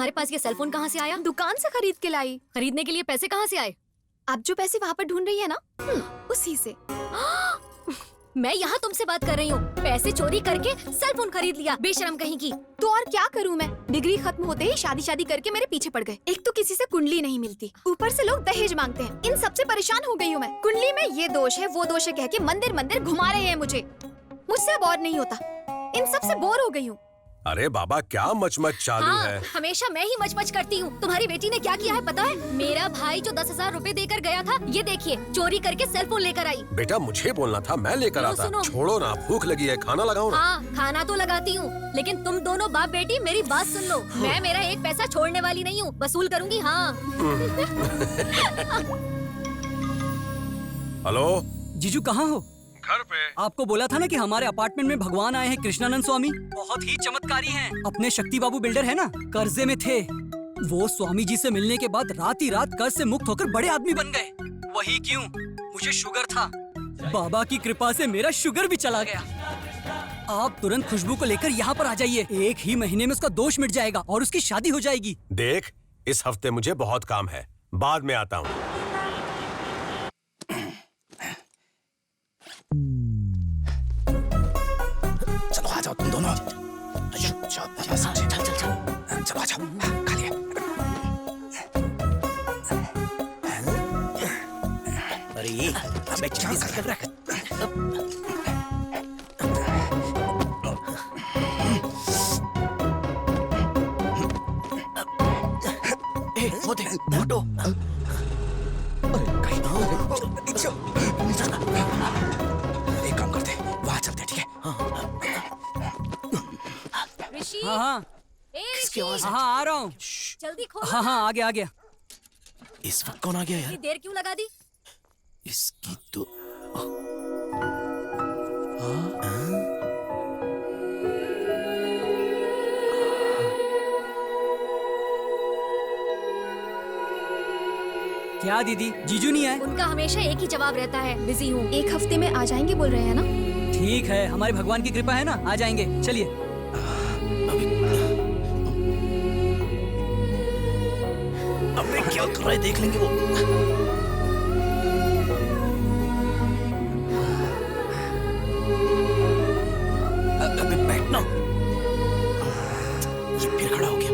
तुम्हारे पास ये सेलफोन कहाँ से आया? दुकान से खरीद के लाई। खरीदने के लिए पैसे कहाँ से आए? आप जो पैसे वहाँ पर ढूंढ रही है ना, उसी से। मैं यहाँ तुमसे बात कर रही हूँ। पैसे चोरी करके सेलफोन खरीद लिया, बेशरम कहीं की। तो और क्या करूँ मैं? डिग्री खत्म होते ही शादी करके मेरे पीछे पड़ गए। एक तो किसी से कुंडली नहीं मिलती, ऊपर से लोग दहेज मांगते हैं। इन सब से परेशान हो गई हूँ मैं। कुंडली में ये दोष है, वो दोष है कह के मंदिर घुमा रहे हैं मुझे। मुझसे अब और नहीं होता। इन सब से बोर हो गई हूँ। अरे बाबा, क्या मचमच चालू हाँ, है? हमेशा मैं ही मच करती हूँ। तुम्हारी बेटी ने क्या किया है पता है? मेरा भाई जो 10,000 रुपए देकर गया था, ये देखिए चोरी करके सेलफोन लेकर आई। बेटा मुझे बोलना था, मैं लेकर आता। छोड़ो ना, भूख लगी है, खाना लगाओ ना। हाँ, खाना तो लगाती हूँ, लेकिन तुम दोनों बाप बेटी मेरी बात सुन लो। मैं मेरा एक पैसा छोड़ने वाली नहीं हूँ, वसूल करूँगी। हाँ। हेलो जीजू, कहाँ हो? घर पे। आपको बोला था ना कि हमारे अपार्टमेंट में भगवान आए हैं, कृष्णानंद स्वामी। बहुत ही चमत्कारी हैं। अपने शक्ति बाबू बिल्डर है ना, कर्जे में थे। वो स्वामी जी से मिलने के बाद रात ही रात कर्ज से मुक्त होकर बड़े आदमी बन गए। वही क्यों, मुझे शुगर था, बाबा की कृपा से मेरा शुगर भी चला गया। आप तुरंत खुशबू को लेकर यहाँ पर आ जाइए। 1 ही महीने में उसका दोष मिट जाएगा और उसकी शादी हो जाएगी। देख, इस हफ्ते मुझे बहुत काम है, बाद में आता हूँ। चलो आ जाओ तुम दोनों। चलो आ जाओ, खा लिया। अरे अबे जल्दी से कर रख। वो देख, फोटो। एक काम करते, वहाँ चलते, ठीक है? ऋषि, हाँ, ऋषि, आ रहा हूँ। जल्दी खोलो। हाँ, आ गया। इस वक्त कौन आ गया यार? इतनी देर क्यों लगा दी? इसकी तो क्या दीदी, जीजू नहीं आए? उनका हमेशा एक ही जवाब रहता है, बिजी हूँ। 1 हफ्ते में आ जाएंगे बोल रहे हैं ना? ठीक है, हमारे भगवान की कृपा है ना, आ जाएंगे। चलिए। अबे क्या कर रहे, देख लेंगे वो। अबे बैठना। ये फिर खड़ा हो गया।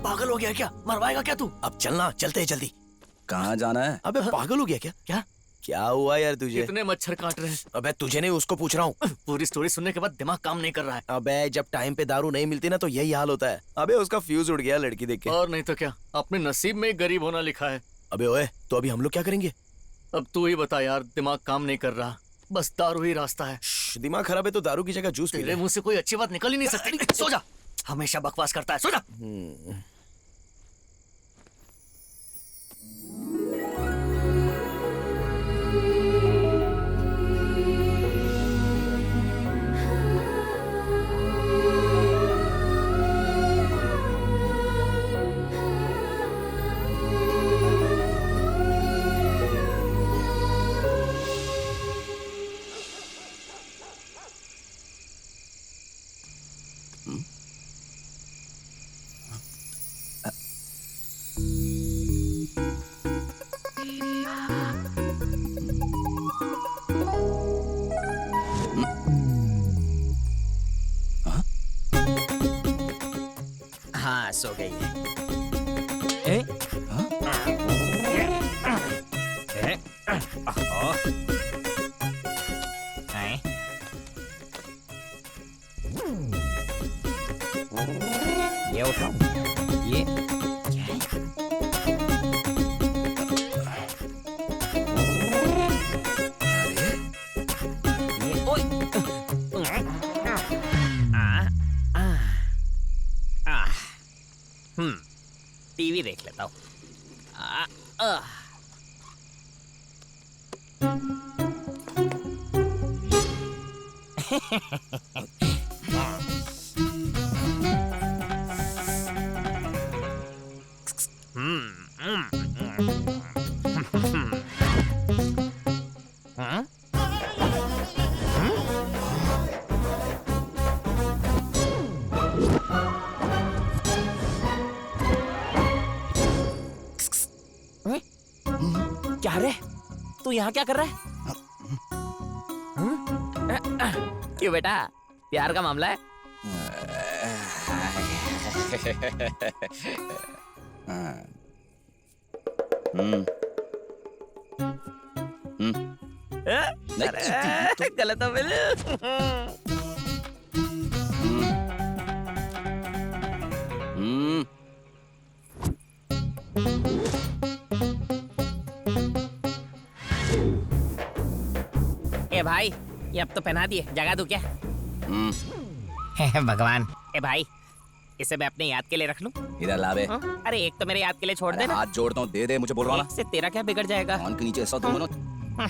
पागल हो गया क्या? मरवाएगा क्या तू? अब चलना, चलते हैं जल्दी। कहाँ जाना है? अबे पागल हो गया क्या? क्या क्या हुआ यार तुझे? कितने मच्छर काट रहे हैं? अबे तुझे नहीं, उसको पूछ रहा हूँ। पूरी स्टोरी सुनने के बाद दिमाग काम नहीं कर रहा है। अबे जब टाइम पे दारू नहीं मिलती ना तो यही हाल होता है। अबे उसका फ्यूज उड़ गया लड़की देख के। और नहीं तो क्या, अपने नसीब में गरीब होना लिखा है। अबे ओए, तो अभी हम लोग क्या करेंगे? अब तू ही बता यार, दिमाग काम नहीं कर रहा, बस दारू ही रास्ता है। दिमाग खराब है तो दारू की जगह जूस पी ले। तेरे मुंह से कोई अच्छी बात निकल ही नहीं सकती। सो जा, हमेशा बकवास करता है, सो जा। हाँ, सो गई है। ये उठाओ, ये क्या है? ये ओए, टीवी देख लेता हूँ। क्या रे, तू यहाँ क्या कर रहा है? क्यों बेटा, प्यार का मामला है? गलत हो मेरे। ए भाई, ये अब तो पहना दिए, जगा दूं क्या? भगवान। ए भाई, इसे मैं अपने याद के लिए रख लूं? इधर ला बे। अरे एक तो मेरे याद के लिए छोड़ दे ना। हाथ जोड़ता हूँ, दे दे मुझे बोलवाना। इससे तेरा क्या बिगड़ जाएगा? कान के नीचे ऐसा दूंगा ना।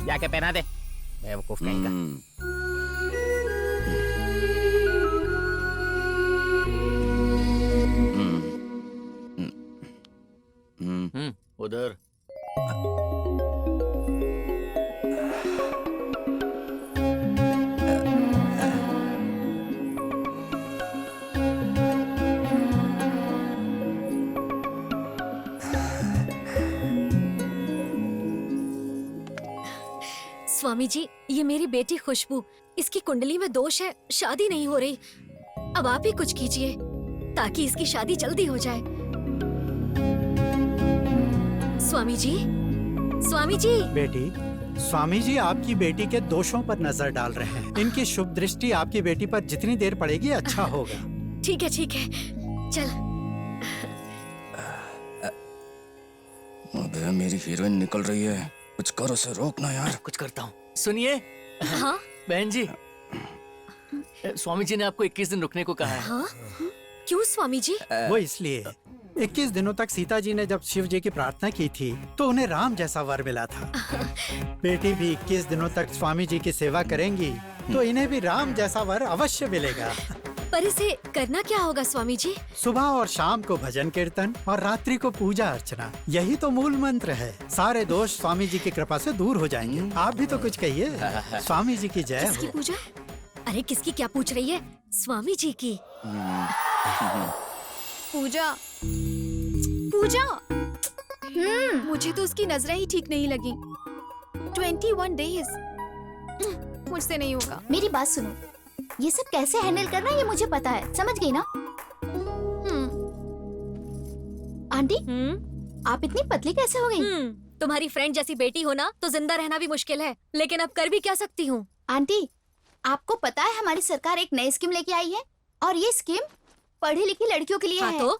जाके पहना दे, बेवकूफ कहीं का। उधर। स्वामी जी, ये मेरी बेटी खुशबू, इसकी कुंडली में दोष है, शादी नहीं हो रही। अब आप ही कुछ कीजिए ताकि इसकी शादी जल्दी हो जाए। स्वामी जी, स्वामी जी। बेटी, स्वामी जी आपकी बेटी के दोषों पर नजर डाल रहे हैं। इनकी शुभ दृष्टि आपकी बेटी पर जितनी देर पड़ेगी अच्छा होगा। ठीक है ठीक है, चल। अबे मेरी हीरोइन निकल रही है, कुछ करो, उसे रोकना यार। कुछ करता हूँ। सुनिए। हाँ बहन जी, स्वामी जी ने आपको 21 दिन रुकने को कहा है। हाँ, क्यों स्वामी जी? वो इसलिए 21 दिनों तक सीता जी ने जब शिव जी की प्रार्थना की थी तो उन्हें राम जैसा वर मिला था। बेटी भी 21 दिनों तक स्वामी जी की सेवा करेंगी तो इन्हें भी राम जैसा वर अवश्य मिलेगा। पर इसे करना क्या होगा स्वामी जी? सुबह और शाम को भजन कीर्तन और रात्रि को पूजा अर्चना, यही तो मूल मंत्र है। सारे दोष स्वामी जी की कृपा से दूर हो जाएंगे। आप भी तो कुछ कहिए। स्वामी जी की जय किसकी हो। पूजा? अरे किसकी क्या पूछ रही है? स्वामी जी की। पूजा पूजा। मुझे तो उसकी नजरें ही ठीक नहीं लगी। 21 डेज मुझसे नहीं होगा। मेरी बात सुनो, ये सब कैसे हैंडल करना है ये मुझे पता है, समझ गई ना? आंटी, आप इतनी पतली कैसे हो गई? तुम्हारी फ्रेंड जैसी बेटी हो ना तो जिंदा रहना भी मुश्किल है, लेकिन अब कर भी क्या सकती हूँ। आंटी, आपको पता है हमारी सरकार एक नई स्कीम लेके आई है और ये स्कीम पढ़ी लिखी लड़कियों के लिए हाँ है। तो?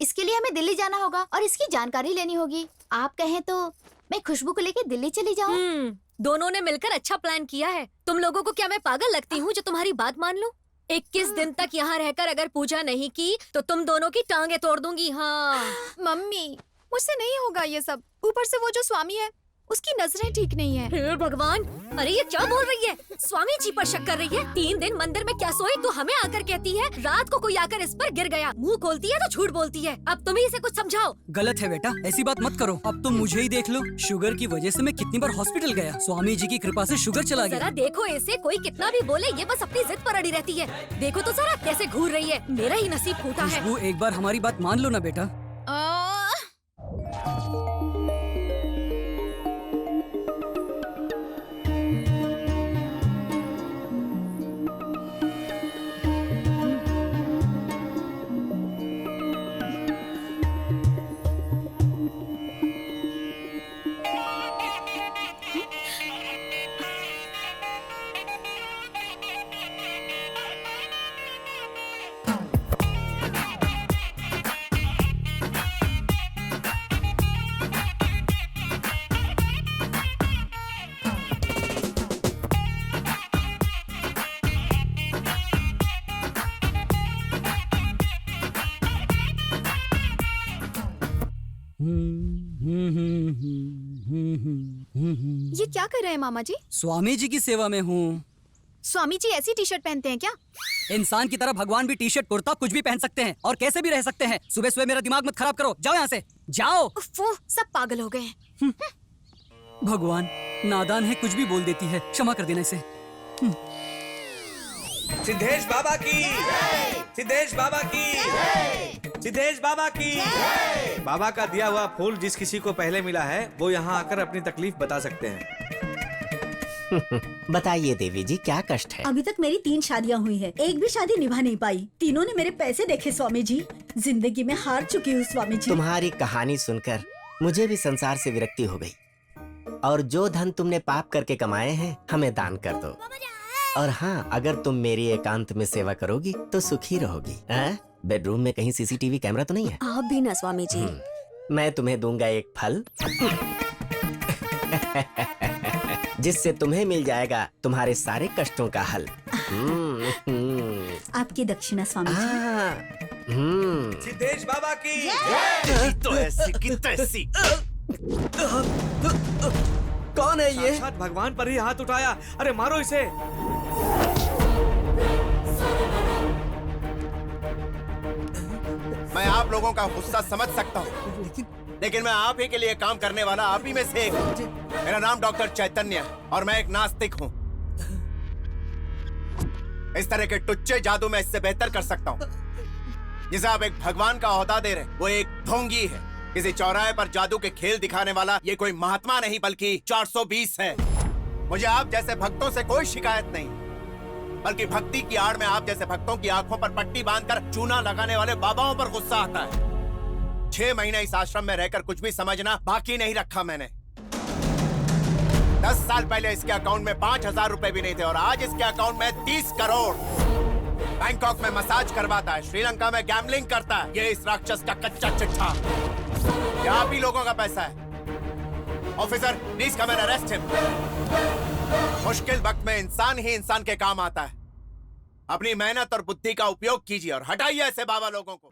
इसके लिए हमें दिल्ली जाना होगा और इसकी जानकारी लेनी होगी। आप कहें तो मैं खुशबू को लेकर दिल्ली चली जाऊँ? दोनों ने मिलकर अच्छा प्लान किया है। तुम लोगों को क्या मैं पागल लगती हूँ जो तुम्हारी बात मान लूं? 21 दिन तक यहाँ रहकर अगर पूजा नहीं की तो तुम दोनों की टांगे तोड़ दूंगी। हाँ मम्मी, मुझसे नहीं होगा ये सब। ऊपर से वो जो स्वामी है उसकी नजरें ठीक नहीं है। हे भगवान, अरे ये क्या बोल रही है? स्वामी जी पर शक कर रही है। 3 दिन मंदिर में क्या सोई तो हमें आकर कहती है रात को कोई आकर इस पर गिर गया। मुंह खोलती है तो झूठ बोलती है। अब तुम ही इसे कुछ समझाओ। गलत है बेटा, ऐसी बात मत करो। अब तुम मुझे ही देख लो, शुगर की वजह से मैं कितनी बार हॉस्पिटल गया। स्वामी जी की कृपा से शुगर चला गया। जरा देखो इसे, कोई कितना भी बोले ये बस अपनी जिद पर अड़ी रहती है। देखो तो जरा कैसे घूर रही है। मेरा ही नसीब फूटा है। खुशबू, एक बार हमारी बात मान लो ना बेटा। ये क्या कर रहे हैं मामा जी? स्वामी जी की सेवा में हूँ। स्वामी जी ऐसी टी शर्ट पहनते हैं क्या? इंसान की तरह भगवान भी टी शर्ट कुर्ता कुछ भी पहन सकते हैं और कैसे भी रह सकते हैं। सुबह सुबह मेरा दिमाग मत खराब करो, जाओ यहाँ से, जाओ। वो सब पागल हो गए हैं। भगवान नादान है, कुछ भी बोल देती है, क्षमा कर देना इसे। सिद्धेश बाबा की, सिद्धेश बाबा की। सिद्धेश बाबा की बाबा का दिया हुआ फूल जिस किसी को पहले मिला है वो यहाँ आकर अपनी तकलीफ बता सकते हैं। बताइए देवी जी, क्या कष्ट है? अभी तक मेरी 3 शादियां हुई हैं, एक भी शादी निभा नहीं पाई। तीनों ने मेरे पैसे देखे स्वामी जी। जिंदगी में हार चुकी हूँ स्वामी जी। तुम्हारी कहानी सुनकर मुझे भी संसार से विरक्ति हो गई। और जो धन तुमने पाप करके कमाए हैं हमें दान कर दो। और हाँ, अगर तुम मेरी एकांत में सेवा करोगी तो सुखी रहोगी। बेडरूम में कहीं सीसीटीवी कैमरा तो नहीं है? आप भी ना स्वामी जी। मैं तुम्हें दूंगा एक फल जिससे तुम्हें मिल जाएगा तुम्हारे सारे कष्टों का हल। आपकी दक्षिणा स्वामी जी। सिद्धेश बाबा की तो ऐसी की तैसी। कौन है ये? साक्षात भगवान पर ही हाथ उठाया। अरे मारो इसे। मैं आप लोगों का गुस्सा समझ सकता हूँ, लेकिन मैं आप ही के लिए काम करने वाला आप ही में से एक हूँ। मेरा नाम डॉक्टर चैतन्य है और मैं एक नास्तिक हूँ। इस तरह के टुच्चे जादू में इससे बेहतर कर सकता हूँ। जिसे आप एक भगवान का ओहदा दे रहे हैं, वो एक ढोंगी है। किसी चौराहे पर जादू के खेल दिखाने वाला ये कोई महात्मा नहीं बल्कि 420 है। मुझे आप जैसे भक्तों से कोई शिकायत नहीं, बल्कि भक्ति की आड़ में आप जैसे भक्तों की आंखों पर पट्टी बांधकर चूना लगाने वाले बाबाओं पर गुस्सा आता है। 6 महीने इस आश्रम में रहकर कुछ भी समझना बाकी नहीं रखा मैंने। 10 साल पहले इसके अकाउंट में 5,000 रुपए भी नहीं थे और आज इसके अकाउंट में 30 करोड़। बैंकॉक में मसाज करवाता है, श्रीलंका में गैम्बलिंग करता है। ये इस राक्षस का कच्चा चिट्ठा। ये आप ही लोगों का पैसा है। Officer, please come and arrest him. मुश्किल वक्त में इंसान ही इंसान के काम आता है। अपनी मेहनत और बुद्धि का उपयोग कीजिए और हटाइए ऐसे बाबा लोगों को।